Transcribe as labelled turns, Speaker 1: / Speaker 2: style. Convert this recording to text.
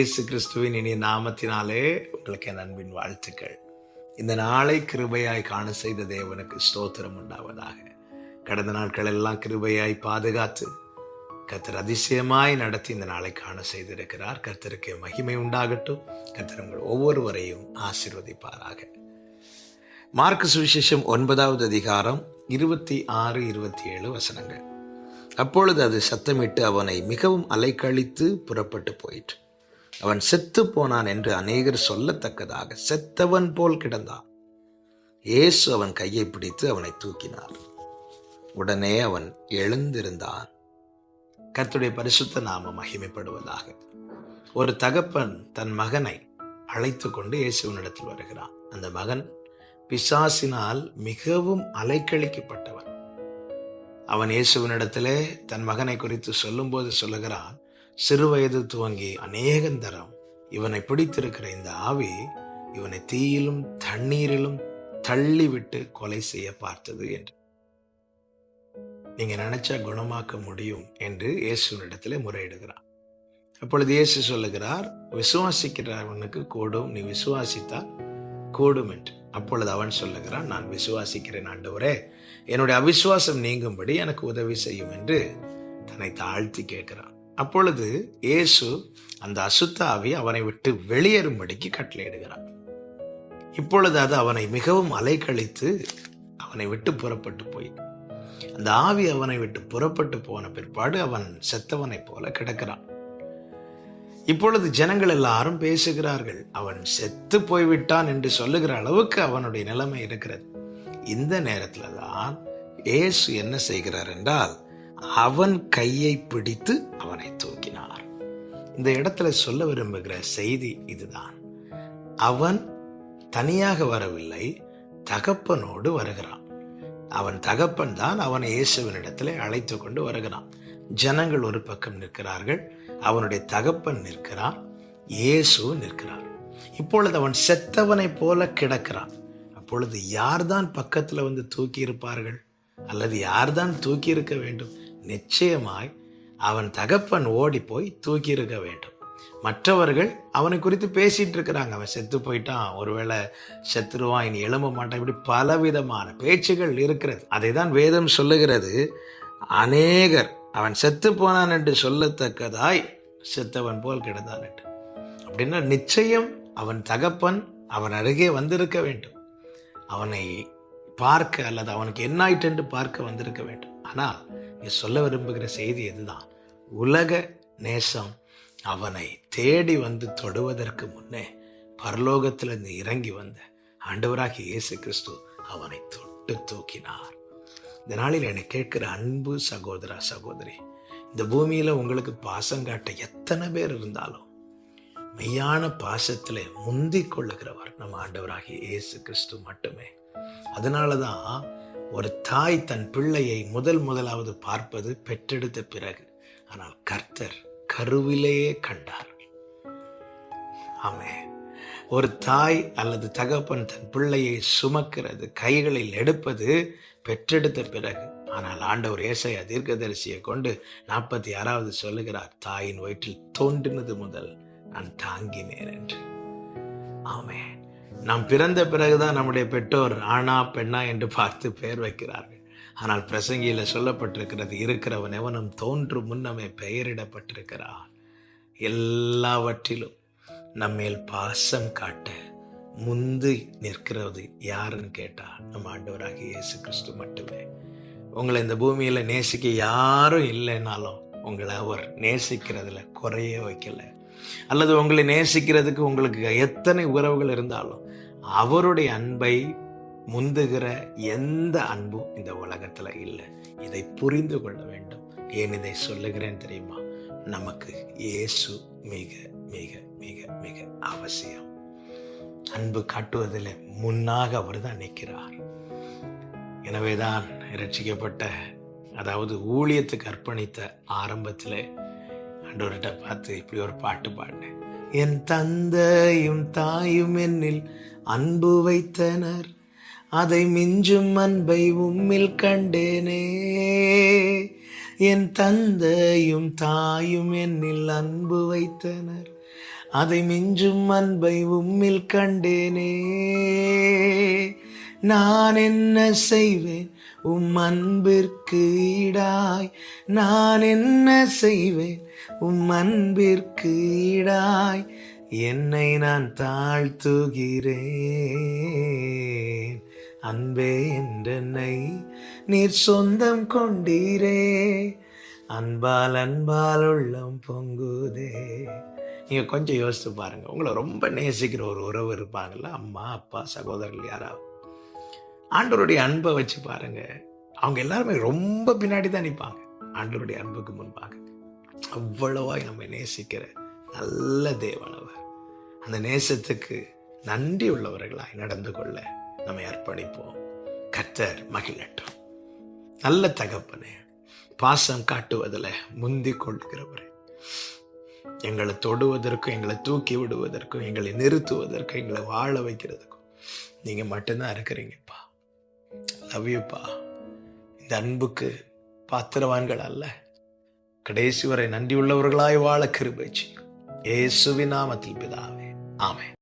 Speaker 1: இயேசு கிறிஸ்துவின் இனிய நாமத்தினாலே உங்களுக்கு என் அன்பின் வாழ்த்துக்கள். இந்த நாளை கிருபையாய் காண செய்த தேவனுக்கு ஸ்தோத்திரம் உண்டாவதாக. கடந்த நாட்கள் எல்லாம் கிருபையாய் பாதுகாத்து கர்த்தர் அதிசயமாய் நடத்தி இந்த நாளை காண செய்திருக்கிறார். கர்த்தருக்கு மகிமை உண்டாகட்டும். கர்த்தர் உங்கள் ஒவ்வொருவரையும் ஆசீர்வதிப்பாராக. மார்க்கு சுவிசேஷம் 9வது அதிகாரம் 26, 27 வசனங்கள். அப்பொழுது அது சத்தமிட்டு அவனை மிகவும் அலைக்கழித்து புறப்பட்டு போயிற்று. அவன் செத்து போனான் என்று அநேகர் சொல்லத்தக்கதாக செத்தவன் போல் கிடந்தான். இயேசு அவன் கையை பிடித்து அவனை தூக்கினார். உடனே அவன் எழுந்திருந்தான். கர்த்தருடைய பரிசுத்த நாமம் மகிமைப்படுவதாக. ஒரு தகப்பன் தன் மகனை அழைத்து கொண்டு இயேசுவினிடத்தில் வருகிறான். அந்த மகன் பிசாசினால் மிகவும் அலைக்கழிக்கப்பட்டவன். அவன் இயேசுவினிடத்திலே தன் மகனை குறித்து சொல்லும்போது சொல்லுகிறான், சிறு வயது துவங்கி அநேகந்தரம் இவனை பிடித்திருக்கிற இந்த ஆவி இவனை தீயிலும் தண்ணீரிலும் தள்ளிவிட்டு கொலை செய்ய பார்த்தது என்று. நீங்க நினைச்சா குணமாக்க முடியும் என்று இயேசுவினிடத்திலே முறையிடுகிறான். அப்பொழுது இயேசு சொல்லுகிறார், விசுவாசிக்கிறவனுக்கு கூடும், நீ விசுவாசித்தா கூடும் என்று. அப்பொழுது அவன் சொல்லுகிறான், நான் விசுவாசிக்கிறேன் ஆண்டவரே, என்னுடைய அவிசுவாசம் நீங்கும்படி எனக்கு உதவி செய்யும் என்று தன்னை தாழ்த்தி கேட்கிறான். அப்பொழுது இயேசு அந்த அசுத்த ஆவி அவனை விட்டு வெளியேறும்படிக்கு கட்டளையிடுகிறான். இப்பொழுது அது அவனை மிகவும் அலைக்கழித்து அவனை விட்டு புறப்பட்டு போய், அந்த ஆவி அவனை விட்டு புறப்பட்டு போன பிற்பாடு அவன் செத்தவனை போல கிடக்கிறான். இப்பொழுது ஜனங்கள் எல்லாரும் பேசுகிறார்கள், அவன் செத்து போய்விட்டான் என்று சொல்லுகிற அளவுக்கு அவனுடைய நிலைமை இருக்கிறது. இந்த நேரத்துல தான் இயேசு என்ன செய்கிறார் என்றால், அவன் கையை பிடித்து அவனை தூக்கினார். இந்த இடத்துல சொல்ல விரும்புகிற செய்தி இதுதான். அவன் தனியாக வரவில்லை, தகப்பனோடு வருகிறான். அவன் தகப்பன் தான் அவனை இயேசுவினிடத்திலே அழைத்து கொண்டு வருகிறான். ஜனங்கள் ஒரு பக்கம் நிற்கிறார்கள், அவனுடைய தகப்பன் நிற்கிறான், இயேசு நிற்கிறார். இப்பொழுது அவன் செத்தவனை போல கிடக்கிறான். அப்பொழுது யார்தான் பக்கத்துல வந்து தூக்கி இருப்பார்கள், அல்லது யார்தான் தூக்கி இருக்க வேண்டும்? நிச்சயமாய் அவன் தகப்பன் ஓடி போய் தூக்கி இருக்க வேண்டும். மற்றவர்கள் அவனை குறித்து பேசிட்டு இருக்கிறாங்க, அவன் செத்து போயிட்டான், ஒருவேளை செத்துருவான், இனி எழும்ப மாட்டான், இப்படி பலவிதமான பேச்சுகள் இருக்கிறது. அதை தான் வேதம் சொல்லுகிறது, அநேகர் அவன் செத்து போனான் என்று சொல்லத்தக்கதாய் செத்தவன் போல் கிடந்தான் என்று. அப்படின்னா நிச்சயம் அவன் தகப்பன் அவன் அருகே வந்திருக்க வேண்டும், அவனை பார்க்க அல்லது அவனுக்கு என்ன ஆயிட்டு என்று பார்க்க வந்திருக்க வேண்டும். ஆனால் நீ சொல்ல விரும்புகிற செய்தி எதுதான்? உலக நேசம் அவனை தேடி வந்து தொடுவதற்கு முன்னே பரலோகத்திலிருந்து இறங்கி வந்த ஆண்டவராகிய இயேசு கிறிஸ்து அவனை தொட்டு தூக்கினார். இந்த நாளில் என்னை கேட்கிற அன்பு சகோதரா சகோதரி, இந்த பூமியில உங்களுக்கு பாசம் காட்ட எத்தனை பேர் இருந்தாலும் மெய்யான பாசத்திலே முந்திக் கொள்ளுகிறவர் நம்ம ஆண்டவராகிய இயேசு கிறிஸ்து மட்டுமே. அதனாலதான் ஒரு தாய் தன் பிள்ளையை முதலாவது பார்ப்பது பெற்றெடுத்த பிறகு. ஆனால் கர்த்தர் கருவிலேயே கண்டார். ஆமென். ஒரு தாய் அல்லது தகப்பன் தன் பிள்ளையை சுமக்கிறது, கைகளில் எடுப்பது பெற்றெடுத்த பிறகு. ஆனால் ஆண்டவர் ஏசாயா தீர்க்கதரிசியை கொண்டு 46வது சொல்லுகிறார், தாயின் வயிற்றில் தோன்றினது முதல் நான் தாங்கினேன் என்று. ஆமென். நாம் பிறந்த பிறகுதான் நம்முடைய பெற்றோர் ஆணா பெண்ணா என்று பார்த்து பெயர் வைக்கிறார்கள். ஆனால் பிரசங்கியில சொல்லப்பட்டிருக்கிறது, இருக்கிறவன் எவனும் தோன்றும் முன்னமே பெயரிடப்பட்டிருக்கிறான். எல்லாவற்றிலும் நம்மேல் பாசம் காட்ட முந்தி நிற்கிறது யாருன்னு கேட்டா நம்ம ஆண்டவராகிய இயேசு கிறிஸ்து மட்டுமே. உங்களை இந்த பூமியில நேசிக்க யாரும் இல்லைன்னாலும் உங்களை அவர் நேசிக்கிறதுல குறைய வைக்கல, அல்லது உங்களை நேசிக்கிறதுக்கு உங்களுக்கு எத்தனை உறவுகள் இருந்தாலும் அவருடைய அன்பை முந்துகிற எந்த அன்பும் இந்த உலகத்துல இல்லை. இதை புரிந்து கொள்ள வேண்டும். ஏன் இதை சொல்லுகிறேன் தெரியுமா? நமக்கு இயேசு மிக மிக மிக மிக அவசியம். அன்பு காட்டுவதில் முன்னாக அவர் தான் நிற்கிறார். எனவேதான் இரட்சிக்கப்பட்ட, அதாவது ஊழியத்துக்கு அர்ப்பணித்த ஆரம்பத்திலே ஆண்டவர்கிட்ட பார்த்து இப்படி ஒரு பாட்டு பாடினேன். என் தந்தையும் தாயும் என்னில் அன்பு வைத்தனர், அதை மிஞ்சும் அன்பை உம்மில் கண்டேனே. என் தந்தையும் தாயும் என்னில் அன்பு வைத்தனர், அதை மிஞ்சும் அன்பை உம்மில் கண்டேனே. நான் என்ன செய்வேன் உம் அன்பிற்கு ஈடாய், நான் என்ன செய்வேன் உம் அன்பிற்கு ஈடாய், என்னை நான் தாழ்த்துகிறேன். அன்பே என்றென்னை நீர் சொந்தம் கொண்டீரே, அன்பால் அன்பால் உள்ளம் பொங்குதே. நீங்க கொஞ்சம் யோசித்து பாருங்க, உங்களை ரொம்ப நேசிக்கிற ஒரு உறவு இருப்பாங்கல்ல, அம்மா அப்பா சகோதரர்கள் யாராவது. ஆண்டவருடைய அன்பை வச்சு பாருங்க, அவங்க எல்லாருமே ரொம்ப பின்னாடி தான் நிற்பாங்க ஆண்டவருடைய அன்புக்கு முன்பாக. அவ்வளவாய் நம்ம நேசிக்கிற நல்ல தேவன் அவர். அந்த நேசத்துக்கு நன்றி உள்ளவர்களாய் நடந்து கொள்ள நம்மை அர்ப்பணிப்போம். கர்த்தர் மகிழட்டும். நல்ல தகப்பனே, பாசம் காட்டுவதில் முந்தி கொள்கிறவரே, எங்களை தொடுவதற்கும் எங்களை தூக்கி விடுவதற்கும் எங்களை நிறுத்துவதற்கும் எங்களை வாழ வைக்கிறதுக்கும் நீங்க மட்டும்தான் இருக்கிறீங்கப்பா. லவ் யூப்பா. இந்த அன்புக்கு பாத்திரவான்கள் அல்ல, கடைசி வரை நன்றி உள்ளவர்களாய் வாழ கிருபை செய்யும். இயேசுவின் நாமத்தில் பிதாவே, ஆமென்.